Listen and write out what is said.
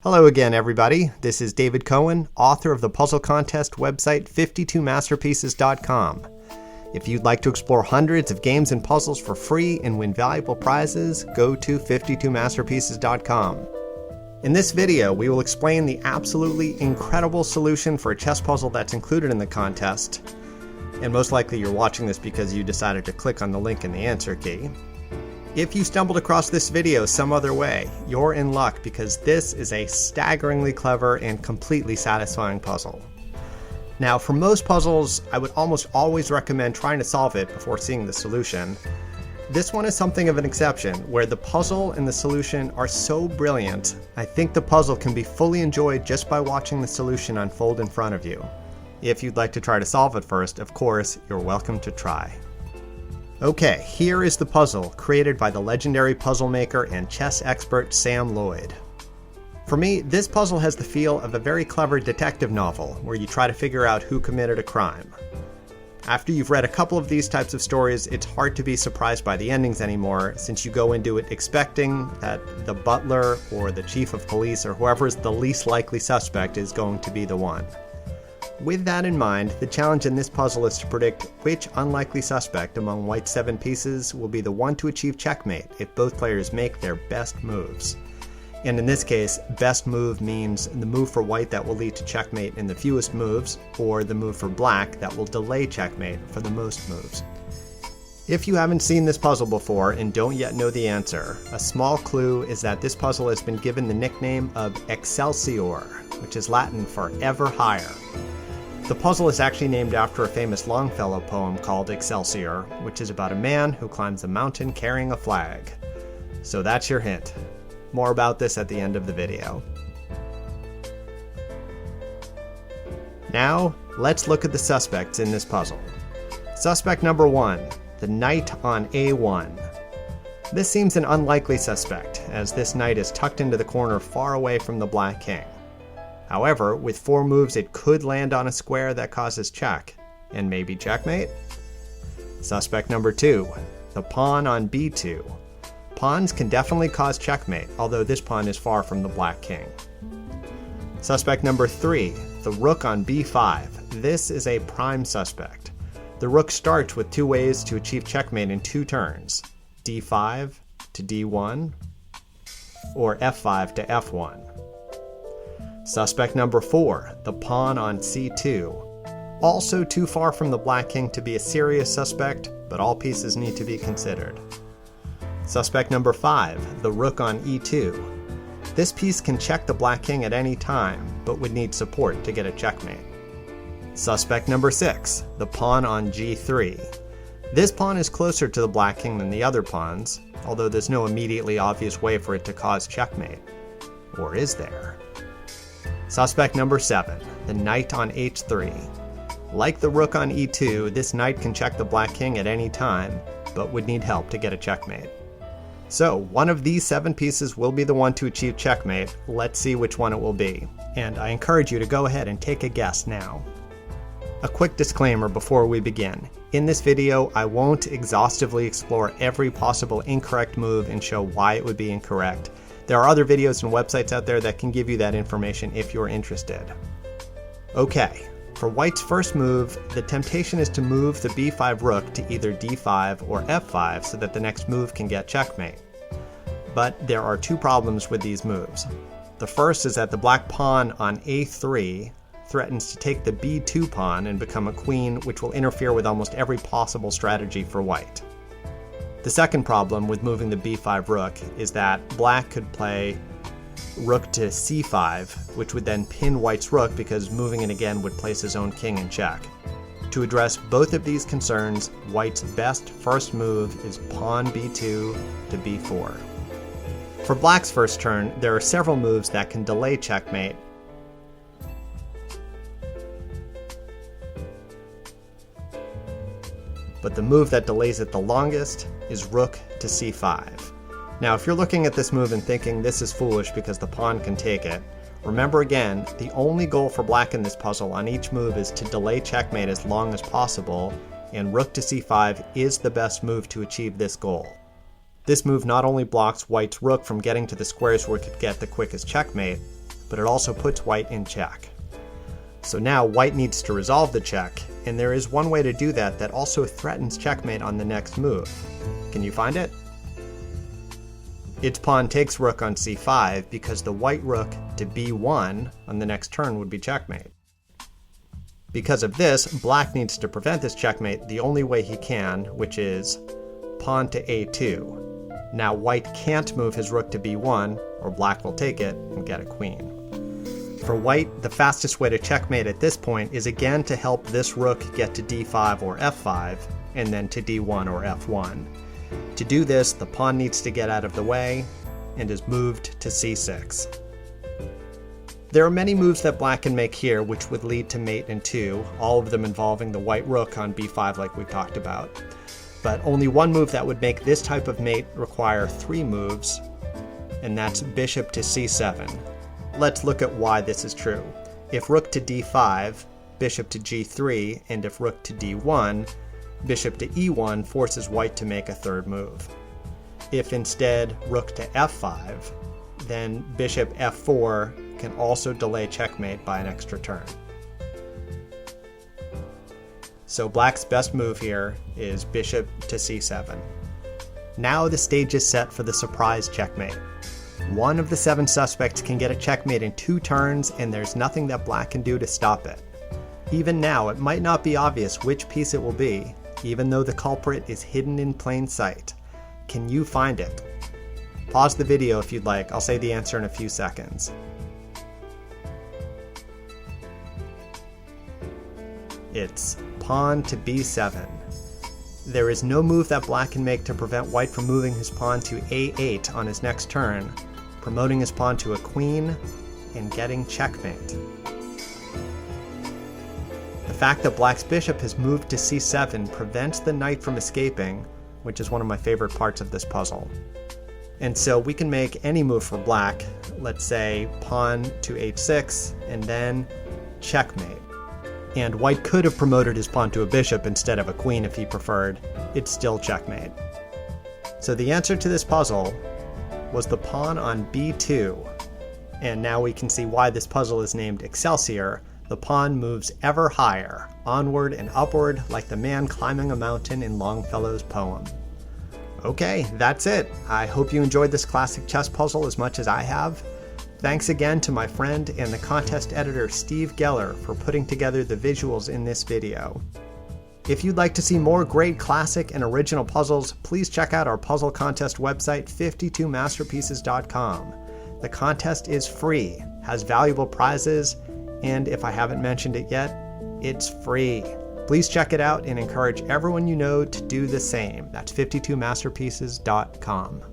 Hello again, everybody. This is David Cohen, author of the puzzle contest website 52masterpieces.com. If you'd like to explore hundreds of games and puzzles for free and win valuable prizes, go to 52masterpieces.com. In this video, we will explain the absolutely incredible solution for a chess puzzle that's included in the contest. And most likely you're watching this because you decided to click on the link in the answer key. If you stumbled across this video some other way, you're in luck because this is a staggeringly clever and completely satisfying puzzle. Now, for most puzzles, I would almost always recommend trying to solve it before seeing the solution. This one is something of an exception, where the puzzle and the solution are so brilliant, I think the puzzle can be fully enjoyed just by watching the solution unfold in front of you. If you'd like to try to solve it first, of course, you're welcome to try. Okay, here is the puzzle created by the legendary puzzle maker and chess expert Sam Loyd. For me, this puzzle has the feel of a very clever detective novel where you try to figure out who committed a crime. After you've read a couple of these types of stories, it's hard to be surprised by the endings anymore, since you go into it expecting that the butler or the chief of police or whoever is the least likely suspect is going to be the one. With that in mind, the challenge in this puzzle is to predict which unlikely suspect among White's 7 pieces will be the one to achieve checkmate if both players make their best moves. And in this case, best move means the move for White that will lead to checkmate in the fewest moves, or the move for Black that will delay checkmate for the most moves. If you haven't seen this puzzle before and don't yet know the answer, a small clue is that this puzzle has been given the nickname of Excelsior, which is Latin for ever higher. The puzzle is actually named after a famous Longfellow poem called Excelsior, which is about a man who climbs a mountain carrying a flag. So that's your hint. More about this at the end of the video. Now, let's look at the suspects in this puzzle. Suspect number 1, the knight on A1. This seems an unlikely suspect, as this knight is tucked into the corner far away from the black king. However, with 4 moves it could land on a square that causes check, and maybe checkmate. Suspect number 2, the pawn on B2. Pawns can definitely cause checkmate, although this pawn is far from the black king. Suspect number 3, the rook on B5. This is a prime suspect. The rook starts with 2 ways to achieve checkmate in 2 turns, D5 to D1, or F5 to F1. Suspect number 4, the pawn on C2. Also too far from the black king to be a serious suspect, but all pieces need to be considered. Suspect number 5, the rook on E2. This piece can check the black king at any time, but would need support to get a checkmate. Suspect number 6, the pawn on G3. This pawn is closer to the black king than the other pawns, although there's no immediately obvious way for it to cause checkmate. Or is there? Suspect number 7, the knight on H3. Like the rook on E2, this knight can check the black king at any time, but would need help to get a checkmate. So, one of these 7 pieces will be the one to achieve checkmate. Let's see which one it will be. And I encourage you to go ahead and take a guess now. A quick disclaimer before we begin. In this video, I won't exhaustively explore every possible incorrect move and show why it would be incorrect. There are other videos and websites out there that can give you that information if you're interested. Okay, for White's first move, the temptation is to move the B5 rook to either D5 or F5 so that the next move can get checkmate. But there are 2 problems with these moves. The first is that the black pawn on A3 threatens to take the B2 pawn and become a queen, which will interfere with almost every possible strategy for White. The second problem with moving the B5 rook is that Black could play rook to C5, which would then pin White's rook because moving it again would place his own king in check. To address both of these concerns, White's best first move is pawn B2 to B4. For Black's first turn, there are several moves that can delay checkmate, but the move that delays it the longest is rook to C5. Now, if you're looking at this move and thinking this is foolish because the pawn can take it, remember again, the only goal for Black in this puzzle on each move is to delay checkmate as long as possible, and rook to C5 is the best move to achieve this goal. This move not only blocks White's rook from getting to the squares where it could get the quickest checkmate, but it also puts white in check. So now white needs to resolve the check, and there is one way to do that that also threatens checkmate on the next move. Can you find it? Its pawn takes rook on c5 because the white rook to b1 on the next turn would be checkmate. Because of this, black needs to prevent this checkmate the only way he can, which is pawn to a2. Now white can't move his rook to b1, or black will take it and get a queen. For white, the fastest way to checkmate at this point is again to help this rook get to d5 or f5, and then to d1 or f1. To do this, the pawn needs to get out of the way, and is moved to c6. There are many moves that black can make here which would lead to mate in 2, all of them involving the white rook on b5 like we talked about. But only one move that would make this type of mate require 3 moves, and that's bishop to c7. Let's look at why this is true. If rook to d5, bishop to g3, and if rook to d1, bishop to e1 forces white to make a third move. If instead rook to f5, then bishop f4 can also delay checkmate by an extra turn. So black's best move here is bishop to c7. Now the stage is set for the surprise checkmate. One of the 7 suspects can get a checkmate in 2 turns, and there's nothing that black can do to stop it. Even now, it might not be obvious which piece it will be, even though the culprit is hidden in plain sight. Can you find it? Pause the video if you'd like. I'll say the answer in a few seconds. It's pawn to b7. There is no move that black can make to prevent white from moving his pawn to a8 on his next turn, promoting his pawn to a queen, and getting checkmate. The fact that black's bishop has moved to c7 prevents the knight from escaping, which is one of my favorite parts of this puzzle. And so we can make any move for black, let's say pawn to h6, and then checkmate. And white could have promoted his pawn to a bishop instead of a queen if he preferred. It's still checkmate. So the answer to this puzzle was the pawn on b2. And now we can see why this puzzle is named Excelsior. The pawn moves ever higher, onward and upward like the man climbing a mountain in Longfellow's poem. Okay, that's it. I hope you enjoyed this classic chess puzzle as much as I have. Thanks again to my friend and the contest editor Steve Geller for putting together the visuals in this video. If you'd like to see more great classic and original puzzles, please check out our puzzle contest website 52masterpieces.com. The contest is free, has valuable prizes, and if I haven't mentioned it yet, it's free. Please check it out and encourage everyone you know to do the same. That's 52masterpieces.com.